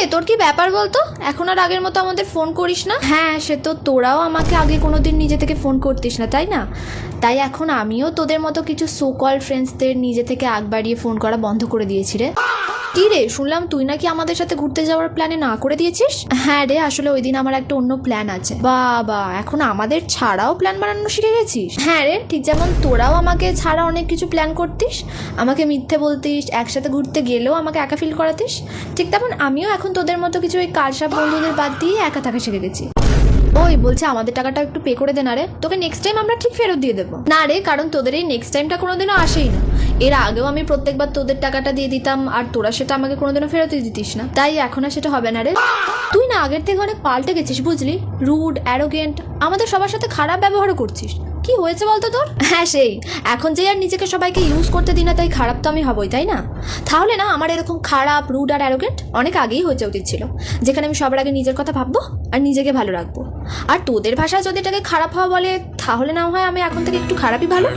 রে তোর কি ব্যাপার বলতো, এখন আর আগের মতো আমাদের ফোন করিস না? হ্যাঁ সে তো তোরাও আমাকে আগে কোনোদিন নিজে থেকে ফোন করতিস না তাই না, তাই এখন আমিও তোদের মতো কিছু সো কল ফ্রেন্ডসদের নিজে থেকে আগ বাড়িয়ে ফোন করা বন্ধ করে দিয়েছি রে। কি রে শুনলাম তুই নাকি আমাদের সাথে ঘুরতে যাওয়ার প্ল্যানে না করে দিয়েছিস? হ্যাঁ রে আসলে ওই দিন আমার একটা অন্য প্ল্যান আছে। বাবা এখন আমাদের ছাড়াও প্ল্যান বানানো শিখে গেছিস? হ্যাঁ রে ঠিক যেমন তোরাও আমাকে ছাড়া অনেক কিছু প্ল্যান করতিস, আমাকে মিথ্যে বলতিস, একসাথে ঘুরতে গেলেও আমাকে একা ফিল করাতিস, ঠিক তেমন আমিও এখন তোদের মতো কিছু ওই কালসাপ বন্ধুদের বাদ দিয়ে একা থাকা শিখে গেছি। ওই বলছে আমাদের টাকাটা একটু পে করে দে না রে, তোকে নেক্সট টাইম আমরা ঠিক ফেরত দিয়ে দেবো। না রে কারণ তোদের এই নেক্সট টাইমটা কোনোদিনও আসেই না, এর আগেও আমি প্রত্যেকবার তোদের টাকাটা দিয়ে দিতাম আর তোরা সেটা আমাকে কোনোদিনও ফেরতই দিতিস না, তাই এখন আর সেটা হবে না রে। তুই না আগের থেকে অনেক পাল্টে গেছিস বুঝলি, রুড অ্যারোগেন্ট, আমাদের সবার সাথে খারাপ ব্যবহারও করছিস। কি হয়েছে বলতো তোর? হ্যাঁ সেই এখন যে আর নিজেকে সবাইকে ইউজ করতে দিই না তাই খারাপ তো আমি হবই তাই না? তাহলে না আমার এরকম খারাপ রুড আর অ্যারোগেন্ট অনেক আগেই হয়ে উচিত ছিল, যেখানে আমি সবার আগে নিজের কথা ভাববো আর নিজেকে ভালো রাখবো। আর তোদের ভাষায় যদি এটাকে খারাপ হওয়া বলে তাহলে না হয় আমি এখন থেকে একটু খারাপই ভালো।